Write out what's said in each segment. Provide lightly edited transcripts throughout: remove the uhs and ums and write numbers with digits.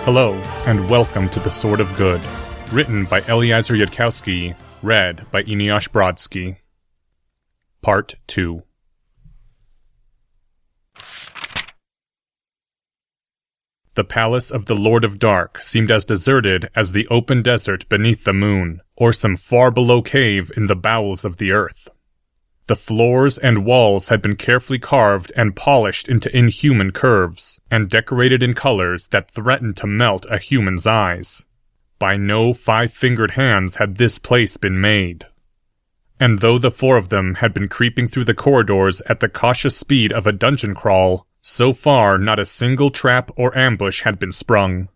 Hello, and welcome to The Sword of Good, written by Eliezer Yudkowsky, read by Eliezer Brodsky. Part 2. The palace of the Lord of Dark seemed as deserted as the open desert beneath the moon, or some far below cave in the bowels of the earth. The floors and walls had been carefully carved and polished into inhuman curves, and decorated in colors that threatened to melt a human's eyes. By no five-fingered hands had this place been made. And though the four of them had been creeping through the corridors at the cautious speed of a dungeon crawl, so far not a single trap or ambush had been sprung.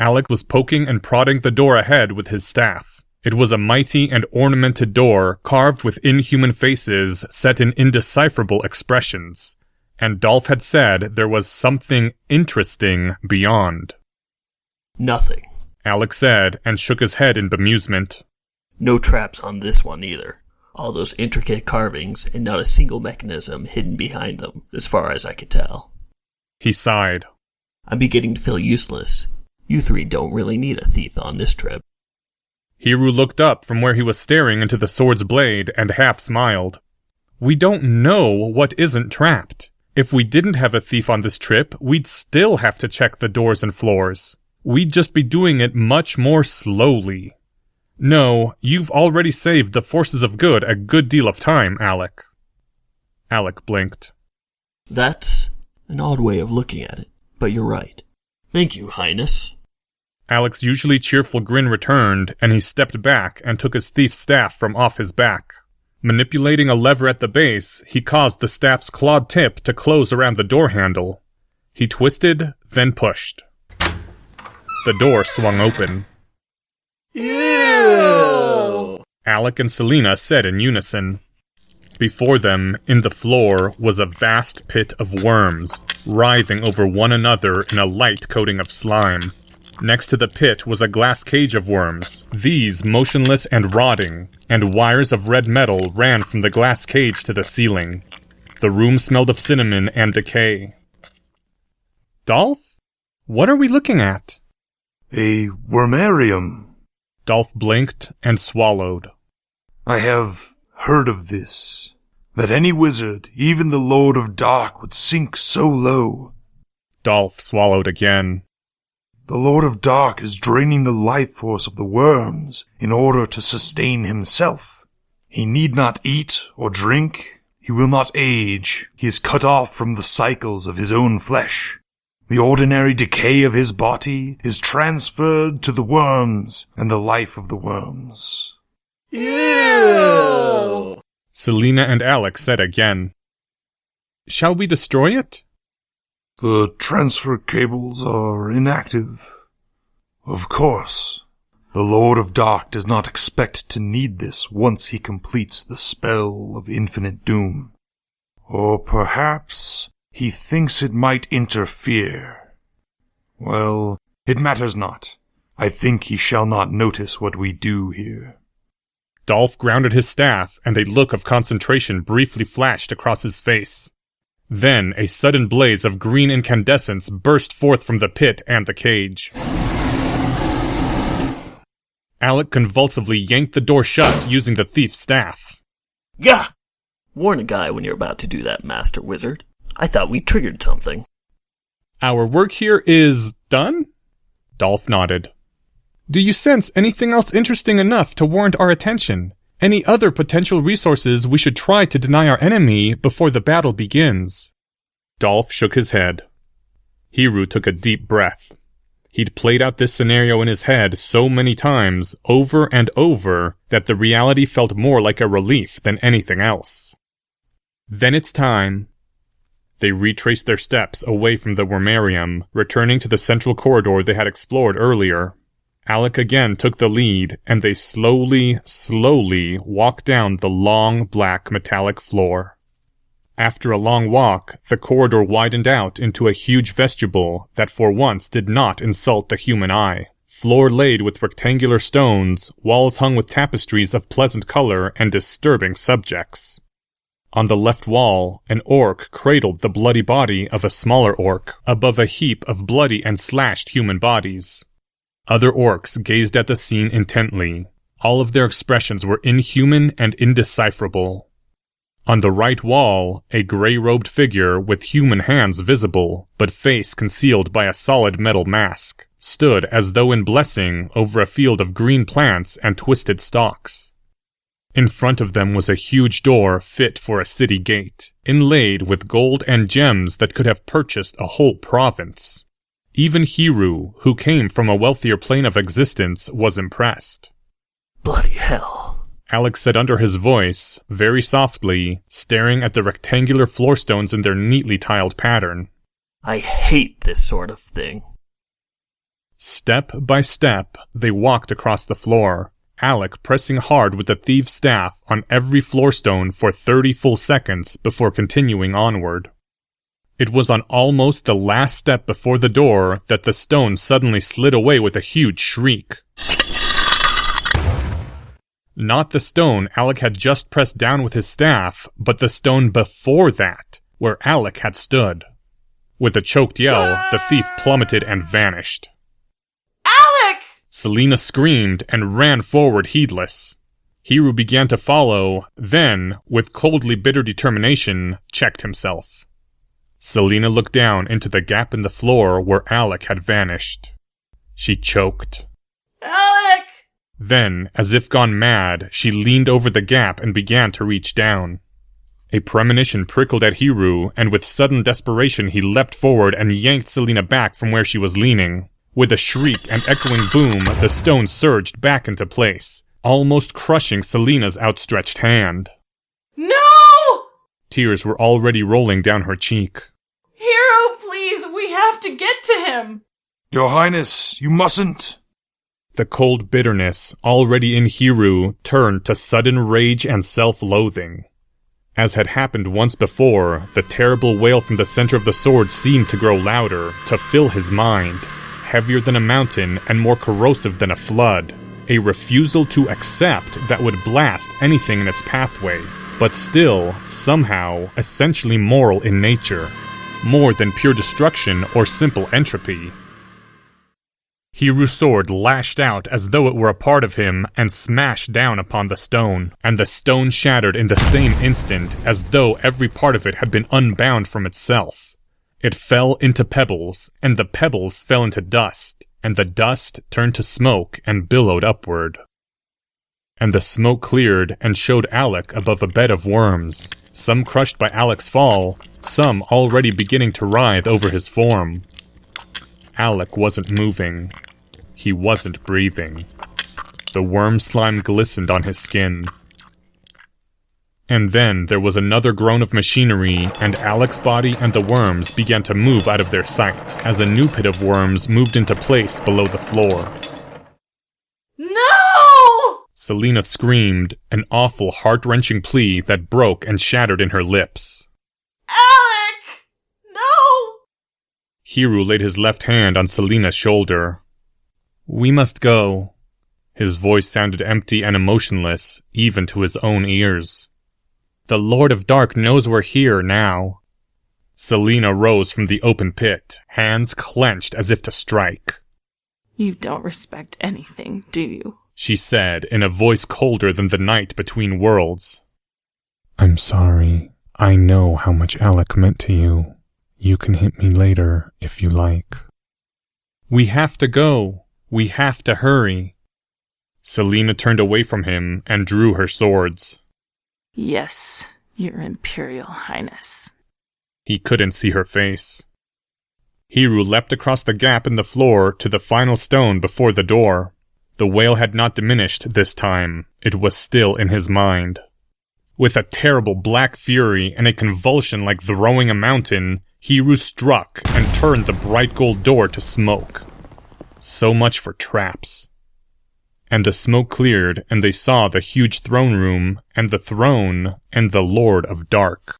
Alec was poking and prodding the door ahead with his staff. It was a mighty and ornamented door carved with inhuman faces set in indecipherable expressions, and Dolph had said there was something interesting beyond. Nothing, Alec said, and shook his head in bemusement. No traps on this one either. All those intricate carvings, and not a single mechanism hidden behind them, as far as I could tell. He sighed. I'm beginning to feel useless. You three don't really need a thief on this trip. Hiru looked up from where he was staring into the sword's blade and half smiled. We don't know what isn't trapped. If we didn't have a thief on this trip, we'd still have to check the doors and floors. We'd just be doing it much more slowly. No, you've already saved the forces of good a good deal of time, Alec. Alec blinked. That's an odd way of looking at it, but you're right. Thank you, Highness. Alec's usually cheerful grin returned, and he stepped back and took his thief's staff from off his back. Manipulating a lever at the base, he caused the staff's clawed tip to close around the door handle. He twisted, then pushed. The door swung open. Ew! Alec and Selena said in unison. Before them, in the floor, was a vast pit of worms, writhing over one another in a light coating of slime. Next to the pit was a glass cage of worms, these motionless and rotting, and wires of red metal ran from the glass cage to the ceiling. The room smelled of cinnamon and decay. Dolph? What are we looking at? A wormarium. Dolph blinked and swallowed. I have heard of this. That any wizard, even the Lord of Dark, would sink so low. Dolph swallowed again. The Lord of Dark is draining the life force of the worms in order to sustain himself. He need not eat or drink. He will not age. He is cut off from the cycles of his own flesh. The ordinary decay of his body is transferred to the worms and the life of the worms. Ew! Selena and Alec said again. Shall we destroy it? The transfer cables are inactive. Of course. The Lord of Dark does not expect to need this once he completes the spell of infinite doom. Or perhaps he thinks it might interfere. Well, it matters not. I think he shall not notice what we do here. Dolph grounded his staff, and a look of concentration briefly flashed across his face. Then a sudden blaze of green incandescence burst forth from the pit and the cage. Alec convulsively yanked the door shut using the thief's staff. Gah! Warn a guy when you're about to do that, Master Wizard. I thought we triggered something. Our work here is done? Dolph nodded. Do you sense anything else interesting enough to warrant our attention? Any other potential resources we should try to deny our enemy before the battle begins? Dolph shook his head. Hiru took a deep breath. He'd played out this scenario in his head so many times, over and over, that the reality felt more like a relief than anything else. Then it's time. They retraced their steps away from the wormarium, returning to the central corridor they had explored earlier. Alec again took the lead, and they slowly walked down the long, black, metallic floor. After a long walk, the corridor widened out into a huge vestibule that for once did not insult the human eye. Floor laid with rectangular stones, walls hung with tapestries of pleasant color and disturbing subjects. On the left wall, an orc cradled the bloody body of a smaller orc above a heap of bloody and slashed human bodies. Other orcs gazed at the scene intently. All of their expressions were inhuman and indecipherable. On the right wall, a gray-robed figure with human hands visible, but face concealed by a solid metal mask, stood as though in blessing over a field of green plants and twisted stalks. In front of them was a huge door fit for a city gate, inlaid with gold and gems that could have purchased a whole province. Even Hiru, who came from a wealthier plane of existence, was impressed. Bloody hell. Alex said under his voice, very softly, staring at the rectangular floor stones in their neatly tiled pattern. I hate this sort of thing. Step by step, they walked across the floor, Alec pressing hard with the thief's staff on every floor stone for 30 full seconds before continuing onward. It was on almost the last step before the door that the stone suddenly slid away with a huge shriek. Not the stone Alec had just pressed down with his staff, but the stone before that, where Alec had stood. With a choked yell, the thief plummeted and vanished. Alec! Selena screamed and ran forward heedless. Hiru began to follow, then, with coldly bitter determination, checked himself. Selena looked down into the gap in the floor where Alec had vanished. She choked. Alec! Then, as if gone mad, she leaned over the gap and began to reach down. A premonition prickled at Hiru, and with sudden desperation he leapt forward and yanked Selena back from where she was leaning. With a shriek and echoing boom, the stone surged back into place, almost crushing Selena's outstretched hand. No! Tears were already rolling down her cheek. Hero, please, we have to get to him! Your Highness, you mustn't. The cold bitterness, already in Hiru, turned to sudden rage and self-loathing. As had happened once before, the terrible wail from the center of the sword seemed to grow louder, to fill his mind, heavier than a mountain and more corrosive than a flood, a refusal to accept that would blast anything in its pathway, but still, somehow, essentially moral in nature, more than pure destruction or simple entropy. Hiru's sword lashed out as though it were a part of him and smashed down upon the stone, and the stone shattered in the same instant as though every part of it had been unbound from itself. It fell into pebbles, and the pebbles fell into dust, and the dust turned to smoke and billowed upward. And the smoke cleared and showed Alec above a bed of worms, some crushed by Alec's fall, some already beginning to writhe over his form. Alec wasn't moving. He wasn't breathing. The worm slime glistened on his skin. And then there was another groan of machinery, and Alec's body and the worms began to move out of their sight, as a new pit of worms moved into place below the floor. No! Selena screamed, an awful heart-wrenching plea that broke and shattered in her lips. Alec! No! Hiru laid his left hand on Selena's shoulder. "We must go." His voice sounded empty and emotionless, even to his own ears. "The Lord of Dark knows we're here now." Selena rose from the open pit, hands clenched as if to strike. You don't respect anything, do you? She said in a voice colder than the night between worlds. "I'm sorry. I know how much Alec meant to you. You can hit me later, if you like." "We have to go. We have to hurry." Selena turned away from him and drew her swords. Yes, Your Imperial Highness. He couldn't see her face. Hiru leapt across the gap in the floor to the final stone before the door. The wail had not diminished this time. It was still in his mind. With a terrible black fury and a convulsion like throwing a mountain, Hiru struck and turned the bright gold door to smoke. So much for traps. And the smoke cleared, and they saw the huge throne room, and the throne, and the Lord of Dark.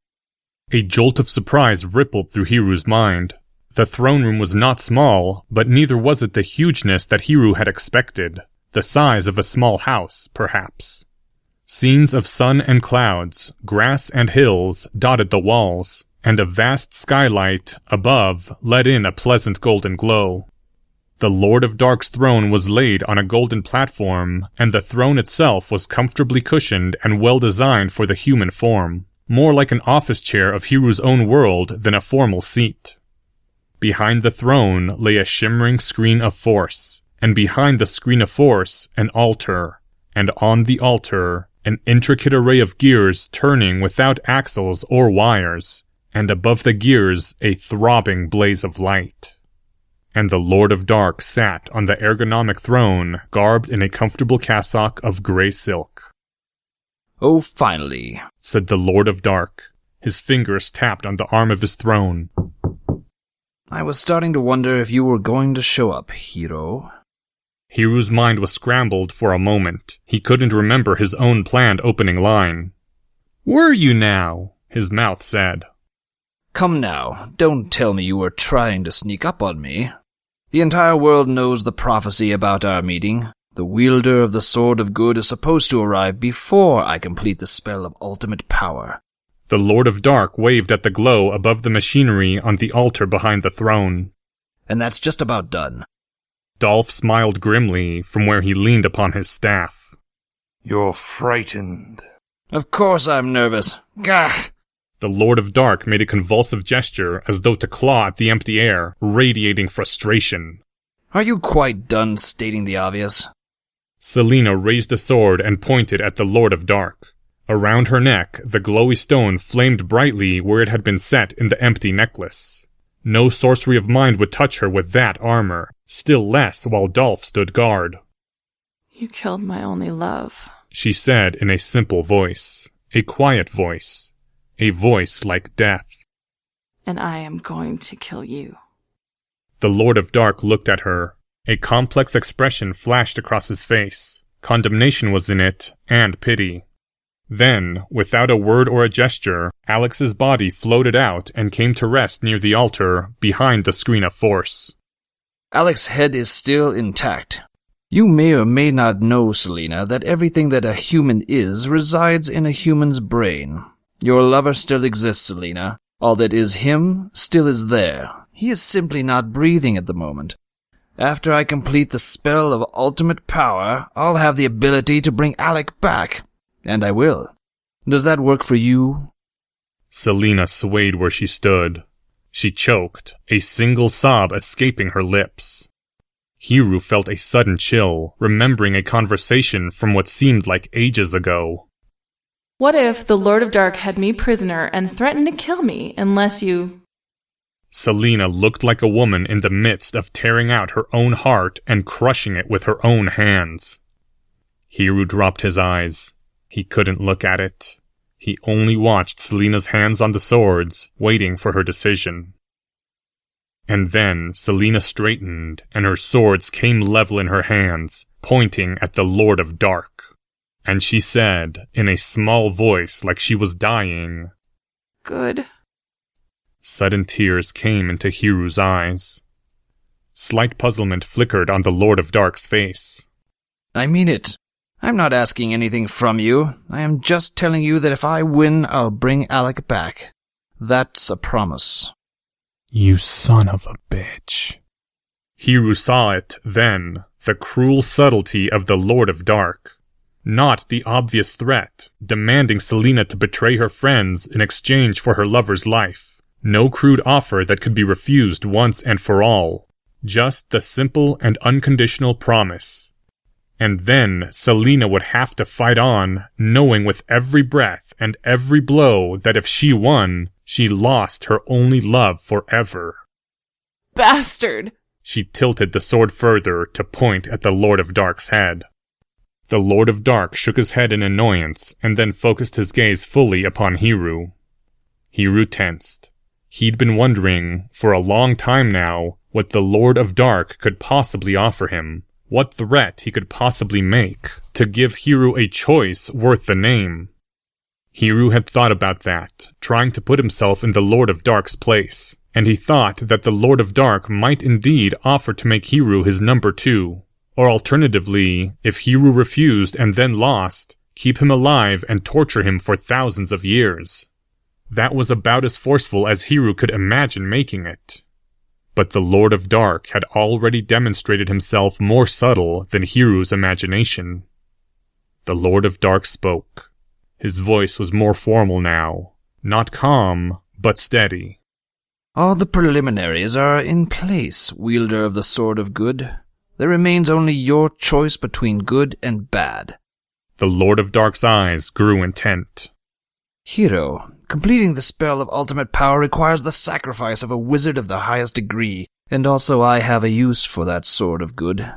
A jolt of surprise rippled through Hiru's mind. The throne room was not small, but neither was it the hugeness that Hiru had expected. The size of a small house, perhaps. Scenes of sun and clouds, grass and hills dotted the walls, and a vast skylight above let in a pleasant golden glow. The Lord of Dark's throne was laid on a golden platform, and the throne itself was comfortably cushioned and well designed for the human form, more like an office chair of Hiru's own world than a formal seat. Behind the throne lay a shimmering screen of force, and behind the screen of force an altar, and on the altar an intricate array of gears turning without axles or wires, and above the gears a throbbing blaze of light. And the Lord of Dark sat on the ergonomic throne, garbed in a comfortable cassock of gray silk. "Oh, finally," said the Lord of Dark. His fingers tapped on the arm of his throne. "I was starting to wonder if you were going to show up, Hiro." Hiru's mind was scrambled for a moment. He couldn't remember his own planned opening line. "Were you now?" his mouth said. "Come now, don't tell me you were trying to sneak up on me. The entire world knows the prophecy about our meeting. The wielder of the Sword of Good is supposed to arrive before I complete the spell of ultimate power." The Lord of Dark waved at the glow above the machinery on the altar behind the throne. "And that's just about done." Dolph smiled grimly from where he leaned upon his staff. You're frightened. "Of course I'm nervous. Gah!" The Lord of Dark made a convulsive gesture as though to claw at the empty air, radiating frustration. "Are you quite done stating the obvious?" Selena raised a sword and pointed at the Lord of Dark. Around her neck, the glowy stone flamed brightly where it had been set in the empty necklace. No sorcery of mind would touch her with that armor, still less while Dolph stood guard. You killed my only love, She said in a simple voice, a quiet voice, a voice like death. and I am going to kill you. The Lord of Dark looked at her. A complex expression flashed across his face. Condemnation was in it, and pity. Then, without a word or a gesture, Alex's body floated out and came to rest near the altar, behind the screen of force. Alex's head is still intact. You may or may not know, Selena, that everything that a human is resides in a human's brain. Your lover still exists, Selena. All that is him still is there. He is simply not breathing at the moment. After I complete the spell of ultimate power, I'll have the ability to bring Alec back. And I will. Does that work for you? Selena swayed where she stood. She choked, a single sob escaping her lips. Hiru felt a sudden chill, remembering a conversation from what seemed like ages ago. What if the Lord of Dark had me prisoner and threatened to kill me unless you... Selena looked like a woman in the midst of tearing out her own heart and crushing it with her own hands. Hiru dropped his eyes. He couldn't look at it. He only watched Selena's hands on the swords, waiting for her decision. And then Selena straightened, and her swords came level in her hands, pointing at the Lord of Dark. And she said, in a small voice like she was dying, Good. Sudden tears came into Hiru's eyes. Slight puzzlement flickered on the Lord of Dark's face. I mean it. I'm not asking anything from you. I am just telling you that if I win, I'll bring Alec back. That's a promise. You son of a bitch. Hiru saw it then, the cruel subtlety of the Lord of Dark. Not the obvious threat, demanding Selena to betray her friends in exchange for her lover's life. No crude offer that could be refused once and for all. Just the simple and unconditional promise. And then Selena would have to fight on, knowing with every breath and every blow that if she won, she lost her only love forever. Bastard! She tilted the sword further to point at the Lord of Dark's head. The Lord of Dark shook his head in annoyance and then focused his gaze fully upon Hiru. Hiru tensed. He'd been wondering, for a long time now, what the Lord of Dark could possibly offer him. What threat he could possibly make to give Hiru a choice worth the name. Hiru had thought about that, trying to put himself in the Lord of Dark's place, and he thought that the Lord of Dark might indeed offer to make Hiru his number 2. Or alternatively, if Hiru refused and then lost, keep him alive and torture him for thousands of years. That was about as forceful as Hiru could imagine making it. But the Lord of Dark had already demonstrated himself more subtle than Hiru's imagination. The Lord of Dark spoke. His voice was more formal now, not calm, but steady. All the preliminaries are in place, wielder of the Sword of Good. There remains only your choice between good and bad. The Lord of Dark's eyes grew intent. Hero, completing the spell of ultimate power requires the sacrifice of a wizard of the highest degree, and also I have a use for that Sword of Good.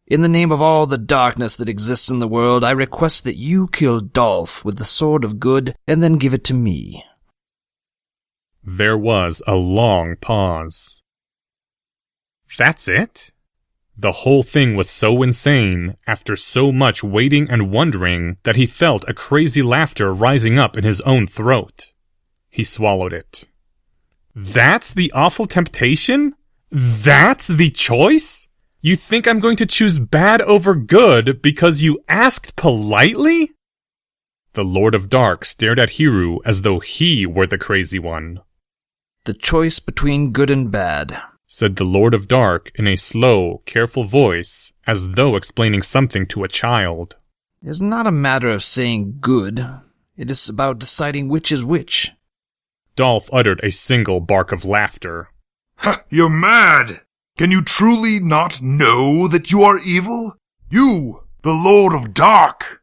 In the name of all the darkness that exists in the world, I request that you kill Dolph with the Sword of Good and then give it to me. There was a long pause. That's it? The whole thing was so insane, after so much waiting and wondering, that he felt a crazy laughter rising up in his own throat. He swallowed it. That's the awful temptation? That's the choice? You think I'm going to choose bad over good because you asked politely? The Lord of Dark stared at Hiru as though he were the crazy one. The choice between good and bad, said the Lord of Dark in a slow, careful voice, as though explaining something to a child. Is not a matter of saying good. It is about deciding which is which. Dolph uttered a single bark of laughter. You're mad! Can you truly not know that you are evil? You, the Lord of Dark!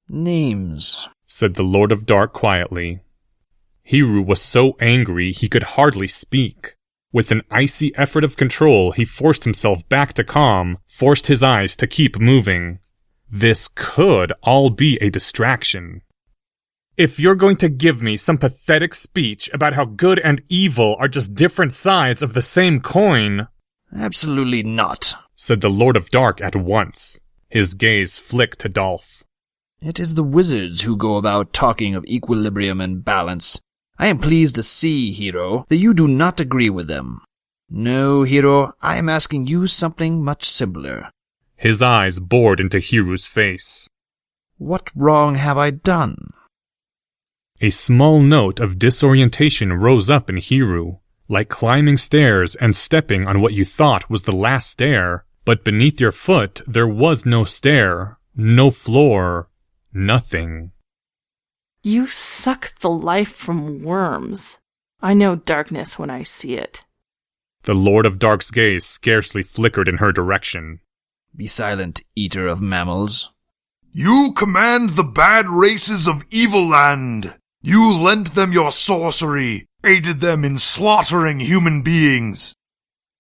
Names, said the Lord of Dark quietly. Hiru was so angry he could hardly speak. With an icy effort of control, he forced himself back to calm, forced his eyes to keep moving. This could all be a distraction. If you're going to give me some pathetic speech about how good and evil are just different sides of the same coin... Absolutely not, said the Lord of Dark at once. His gaze flicked to Dolph. It is the wizards who go about talking of equilibrium and balance. I am pleased to see, Hero, that you do not agree with them. No, Hero, I am asking you something much simpler. His eyes bored into Hiru's face. What wrong have I done? A small note of disorientation rose up in Hiru, like climbing stairs and stepping on what you thought was the last stair, but beneath your foot there was no stair, no floor, nothing. You suck the life from worms. I know darkness when I see it. The Lord of Dark's gaze scarcely flickered in her direction. Be silent, eater of mammals. You command the bad races of Evil Land. You lent them your sorcery, aided them in slaughtering human beings.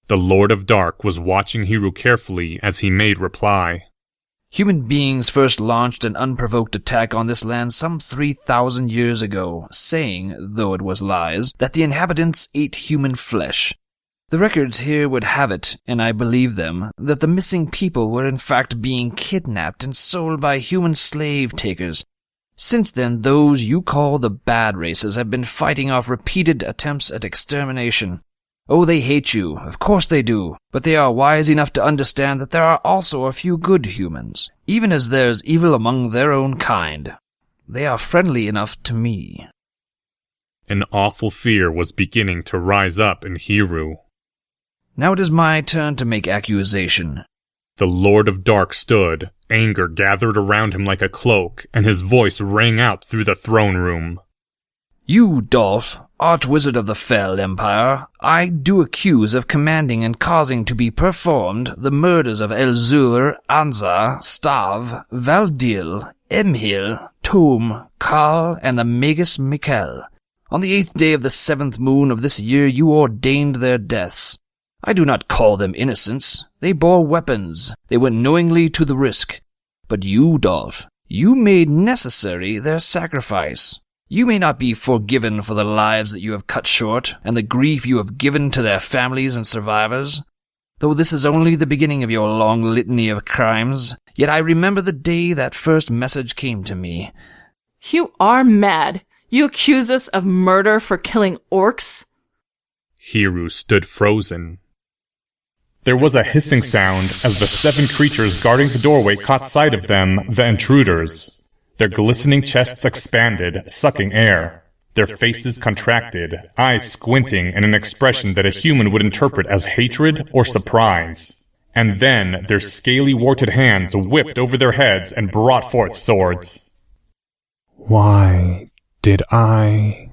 The Lord of Dark was watching Hiru carefully as he made reply. Human beings first launched an unprovoked attack on this land some 3,000 years ago, saying, though it was lies, that the inhabitants ate human flesh. The records here would have it, and I believe them, that the missing people were in fact being kidnapped and sold by human slave takers. Since then, those you call the bad races have been fighting off repeated attempts at extermination. Oh, they hate you, of course they do, but they are wise enough to understand that there are also a few good humans, even as there's evil among their own kind. They are friendly enough to me. An awful fear was beginning to rise up in Hiru. Now it is my turn to make accusation. The Lord of Dark stood, anger gathered around him like a cloak, and his voice rang out through the throne room. You, Dolph, Archwizard of the Fell Empire, I do accuse of commanding and causing to be performed the murders of Elzur, Anzar, Stav, Valdil, Emhil, Tom, Karl, and the Magus Mikkel. On the 8th day of the 7th moon of this year you ordained their deaths. I do not call them innocents. They bore weapons. They went knowingly to the risk. But you, Dolph, you made necessary their sacrifice. You may not be forgiven for the lives that you have cut short, and the grief you have given to their families and survivors. Though this is only the beginning of your long litany of crimes, yet I remember the day that first message came to me. You are mad. You accuse us of murder for killing orcs? Hiru stood frozen. There was a hissing sound as the 7 creatures guarding the doorway caught sight of them, the intruders. Their glistening chests expanded, sucking air. Their faces contracted, eyes squinting in an expression that a human would interpret as hatred or surprise. And then their scaly, warted hands whipped over their heads and brought forth swords. Why did I?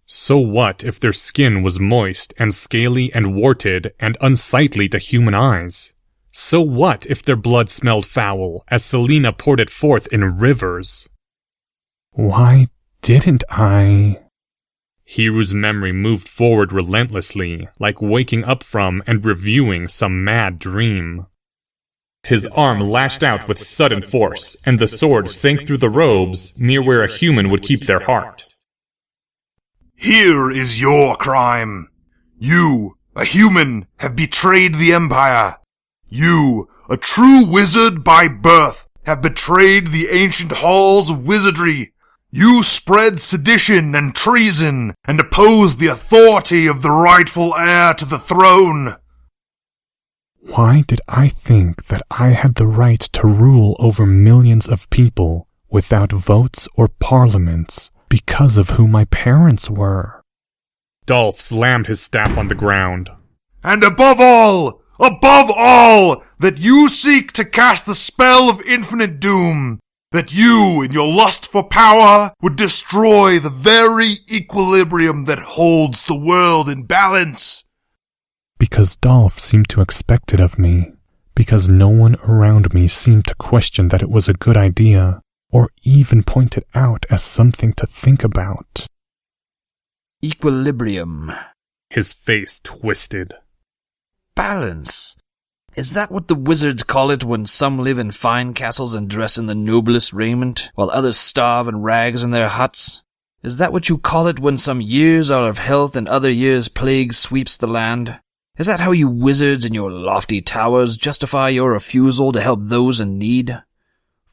So what if their skin was moist and scaly and warted and unsightly to human eyes? So what if their blood smelled foul as Selena poured it forth in rivers? Why didn't I? Hiru's memory moved forward relentlessly, like waking up from and reviewing some mad dream. His arm lashed out with sudden force, and the sword sank through the robes near where a human would keep their heart. Here is your crime. You, a human, have betrayed the Empire. You, a true wizard by birth, have betrayed the ancient halls of wizardry. You spread sedition and treason, and opposed the authority of the rightful heir to the throne. Why did I think that I had the right to rule over millions of people without votes or parliaments because of who my parents were? Dolph slammed his staff on the ground. And above all, that you seek to cast the spell of infinite doom, that you, in your lust for power, would destroy the very equilibrium that holds the world in balance. Because Dolph seemed to expect it of me, because no one around me seemed to question that it was a good idea, or even point it out as something to think about. Equilibrium. His face twisted. Balance. Is that what the wizards call it when some live in fine castles and dress in the noblest raiment, while others starve in rags in their huts? Is that what you call it when some years are of health and other years plague sweeps the land? Is that how you wizards in your lofty towers justify your refusal to help those in need?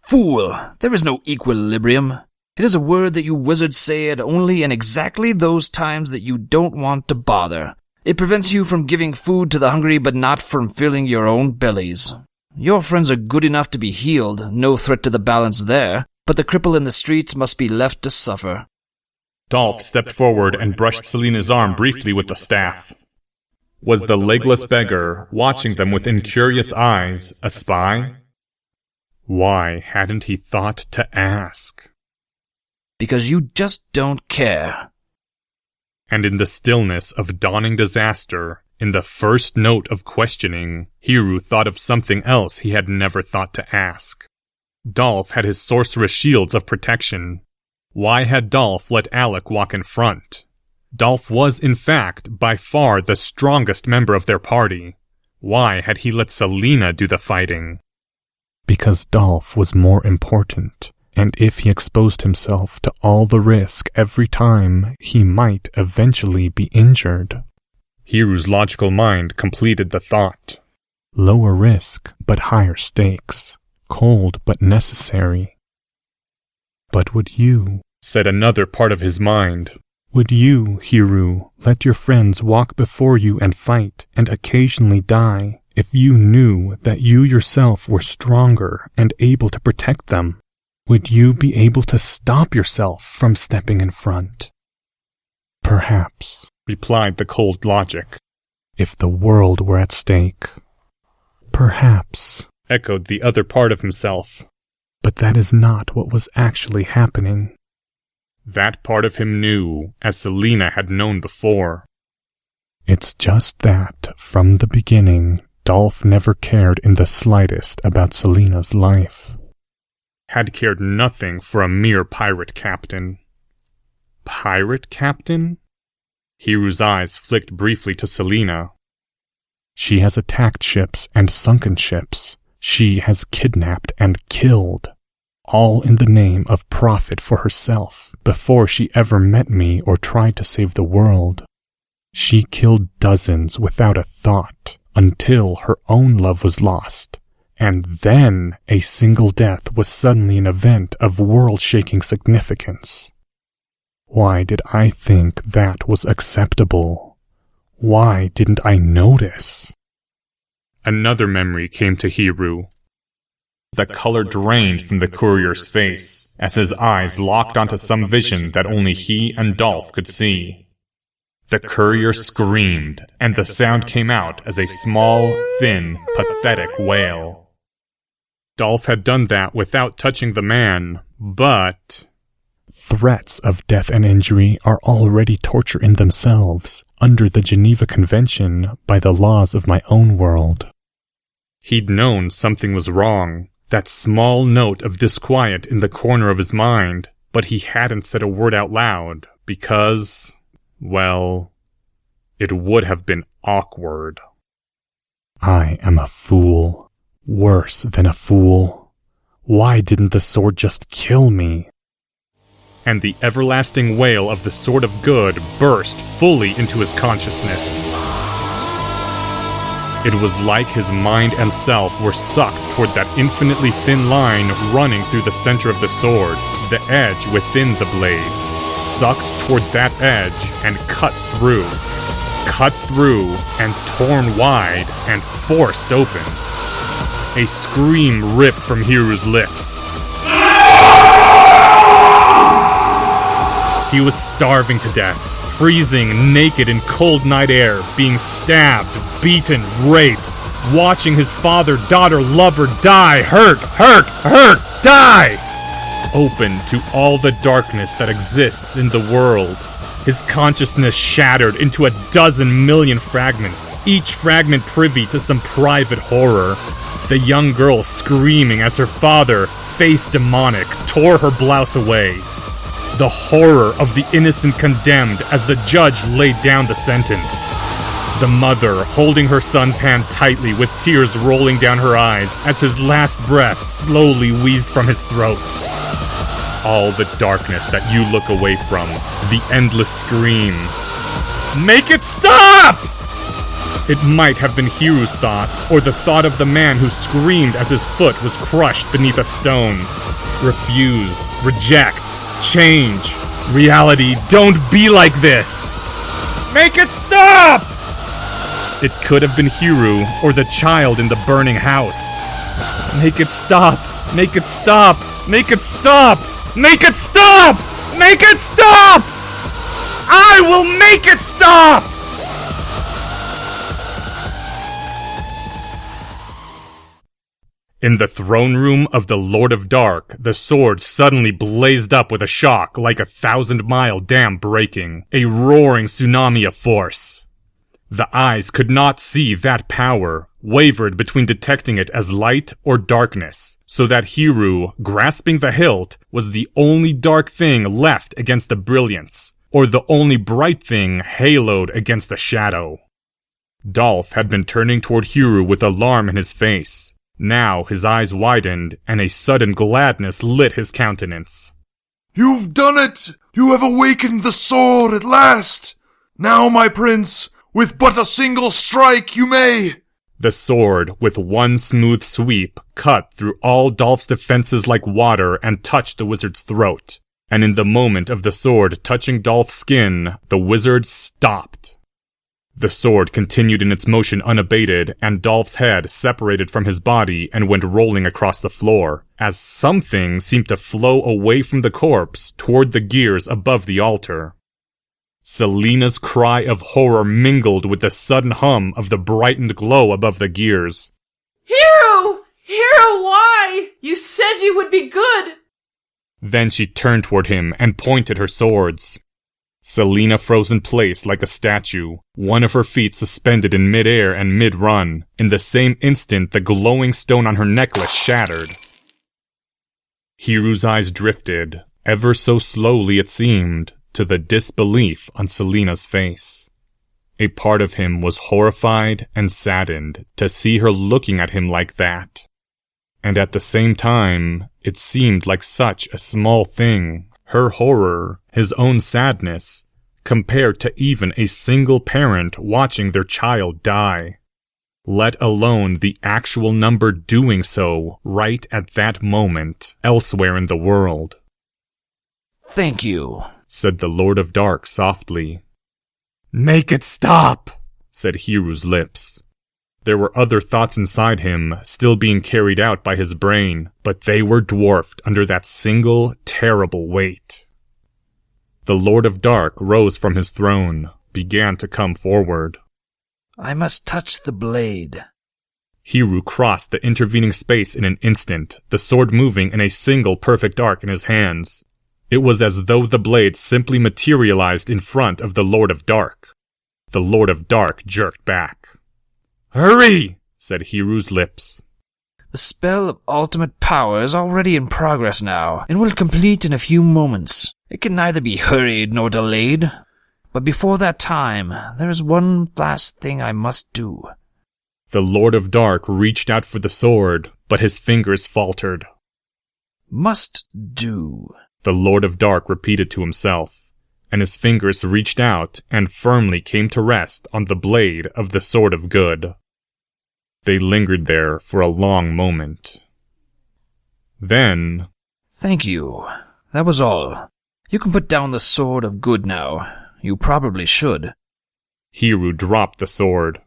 Fool! There is no equilibrium. It is a word that you wizards say at only and exactly those times that you don't want to bother. It prevents you from giving food to the hungry but not from filling your own bellies. Your friends are good enough to be healed, no threat to the balance there, but the cripple in the streets must be left to suffer. Dolph stepped forward and brushed Selena's arm briefly with the staff. Was the legless beggar, watching them with incurious eyes, a spy? Why hadn't he thought to ask? Because you just don't care. And in the stillness of dawning disaster, in the first note of questioning, Hiru thought of something else he had never thought to ask. Dolph had his sorceress shields of protection. Why had Dolph let Alec walk in front? Dolph was, in fact, by far the strongest member of their party. Why had he let Selena do the fighting? Because Dolph was more important. And if he exposed himself to all the risk every time, he might eventually be injured. Hiru's logical mind completed the thought. Lower risk, but higher stakes. Cold, but necessary. But would you, said another part of his mind, would you, Hiru, let your friends walk before you and fight, and occasionally die, if you knew that you yourself were stronger and able to protect them? Would you be able to stop yourself from stepping in front? Perhaps, replied the cold logic. If the world were at stake. Perhaps, echoed the other part of himself. But that is not what was actually happening. That part of him knew, as Selena had known before. It's just that, from the beginning, Dolph never cared in the slightest about Selena's life. Had cared nothing for a mere pirate captain. Pirate captain? Hiru's eyes flicked briefly to Selena. She has attacked ships and sunken ships. She has kidnapped and killed. All in the name of profit for herself, before she ever met me or tried to save the world. She killed dozens without a thought, until her own love was lost. And then a single death was suddenly an event of world-shaking significance. Why did I think that was acceptable? Why didn't I notice? Another memory came to Hiru. The color drained from the courier's face as his eyes locked onto some vision that only he and Dolph could see. The courier screamed, and the sound came out as a small, thin, pathetic wail. Dolph had done that without touching the man, but... Threats of death and injury are already torture in themselves, under the Geneva Convention, by the laws of my own world. He'd known something was wrong, that small note of disquiet in the corner of his mind, but he hadn't said a word out loud, because, well, it would have been awkward. I am a fool. Worse than a fool. Why didn't the sword just kill me? And the everlasting wail of the Sword of Good burst fully into his consciousness. It was like his mind and self were sucked toward that infinitely thin line running through the center of the sword, the edge within the blade, sucked toward that edge and cut through and torn wide and forced open. A scream ripped from Hiru's lips. He was starving to death, freezing naked in cold night air, being stabbed, beaten, raped, watching his father, daughter, lover die, hurt, die! Open to all the darkness that exists in the world. His consciousness shattered into 12 million fragments, each fragment privy to some private horror. The young girl screaming as her father, face demonic, tore her blouse away. The horror of the innocent condemned as the judge laid down the sentence. The mother holding her son's hand tightly with tears rolling down her eyes as his last breath slowly wheezed from his throat. All the darkness that you look away from, the endless scream. Make it stop! It might have been Hiru's thought, or the thought of the man who screamed as his foot was crushed beneath a stone. Refuse, reject, change. Reality, don't be like this! Make it stop! It could have been Hiru, or the child in the burning house. Make it stop! Make it stop! Make it stop! Make it stop! Make it stop! I will make it stop! In the throne room of the Lord of Dark, the sword suddenly blazed up with a shock like a 1,000-mile dam breaking, a roaring tsunami of force. The eyes could not see that power, wavered between detecting it as light or darkness, so that Hiru, grasping the hilt, was the only dark thing left against the brilliance, or the only bright thing haloed against the shadow. Dolph had been turning toward Hiru with alarm in his face. Now his eyes widened, and a sudden gladness lit his countenance. You've done it! You have awakened the sword at last! Now, my prince, with but a single strike you may! The sword, with one smooth sweep, cut through all Dolph's defenses like water and touched the wizard's throat. And in the moment of the sword touching Dolph's skin, the wizard stopped. The sword continued in its motion unabated, and Dolph's head separated from his body and went rolling across the floor, as something seemed to flow away from the corpse toward the gears above the altar. Selena's cry of horror mingled with the sudden hum of the brightened glow above the gears. Hiru! Hiru, why? You said you would be good! Then she turned toward him and pointed her swords. Selena froze in place like a statue, one of her feet suspended in mid-air and mid-run. In the same instant, the glowing stone on her necklace shattered. Hiru's eyes drifted, ever so slowly it seemed, to the disbelief on Selena's face. A part of him was horrified and saddened to see her looking at him like that. And at the same time, it seemed like such a small thing. Her horror, his own sadness, compared to even a single parent watching their child die. Let alone the actual number doing so right at that moment, elsewhere in the world. Thank you, said the Lord of Dark softly. Make it stop, said Hiru's lips. There were other thoughts inside him, still being carried out by his brain, but they were dwarfed under that single, terrible weight. The Lord of Dark rose from his throne, began to come forward. I must touch the blade. Hiru crossed the intervening space in an instant, the sword moving in a single perfect arc in his hands. It was as though the blade simply materialized in front of the Lord of Dark. The Lord of Dark jerked back. "Hurry!" said Hiru's lips. The spell of ultimate power is already in progress now, and will complete in a few moments. It can neither be hurried nor delayed. But before that time, there is one last thing I must do. The Lord of Dark reached out for the sword, but his fingers faltered. Must do. The Lord of Dark repeated to himself, and his fingers reached out and firmly came to rest on the blade of the Sword of Good. They lingered there for a long moment. Then... Thank you. That was all. You can put down the Sword of Good now. You probably should. Hiru dropped the sword.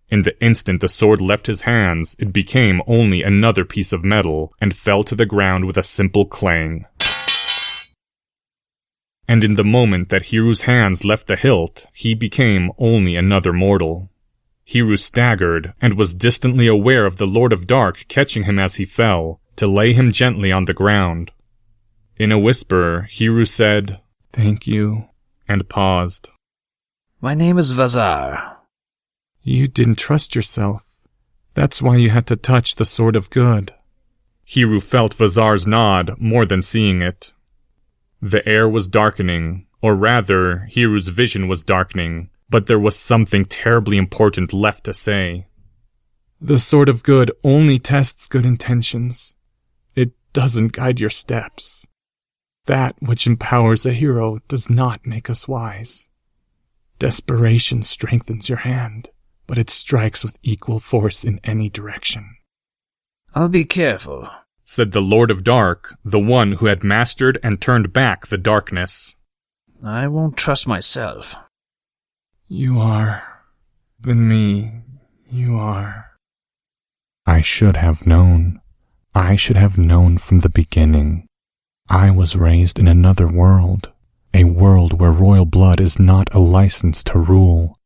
In the instant the sword left his hands, it became only another piece of metal and fell to the ground with a simple clang. And in the moment that Hiru's hands left the hilt, he became only another mortal. Hiru staggered and was distantly aware of the Lord of Dark catching him as he fell, to lay him gently on the ground. In a whisper, Hiru said, "Thank you," and paused. My name is Vazar. You didn't trust yourself. That's why you had to touch the Sword of Good. Hiru felt Vazar's nod more than seeing it. The air was darkening, or rather, Hiru's vision was darkening, but there was something terribly important left to say. The Sword of Good only tests good intentions. It doesn't guide your steps. That which empowers a hero does not make us wise. Desperation strengthens your hand, but it strikes with equal force in any direction. I'll be careful, said the Lord of Dark, the one who had mastered and turned back the darkness. I won't trust myself. You are. Than me, you are. I should have known. I should have known from the beginning. I was raised in another world, a world where royal blood is not a license to rule,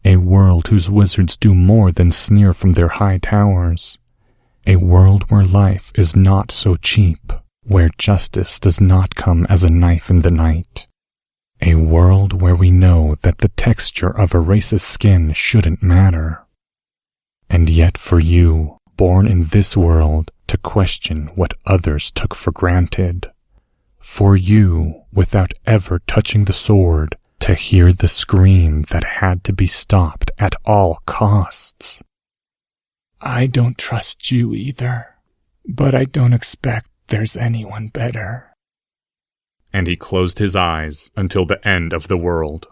a world whose wizards do more than sneer from their high towers, a world where life is not so cheap, where justice does not come as a knife in the night, a world where we know that the texture of a race's skin shouldn't matter. And yet for you, born in this world, to question what others took for granted, for you, without ever touching the sword, to hear the scream that had to be stopped at all costs. I don't trust you either, but I don't expect there's anyone better. And he closed his eyes until the end of the world.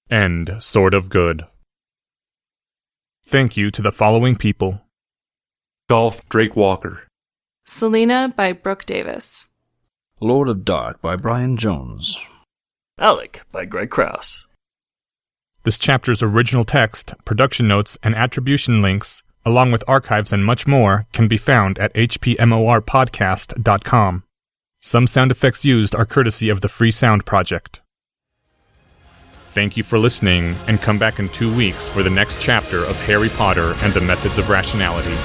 End Sword of Good. Thank you to the following people. Dolph Drake Walker. Selena by Brooke Davis. Lord of Dark by Brian Jones. Alec by Greg Krause. This chapter's original text, production notes, and attribution links, along with archives and much more, can be found at hpmorpodcast.com. Some sound effects used are courtesy of the Free Sound Project. Thank you for listening, and come back in 2 weeks for the next chapter of Harry Potter and the Methods of Rationality.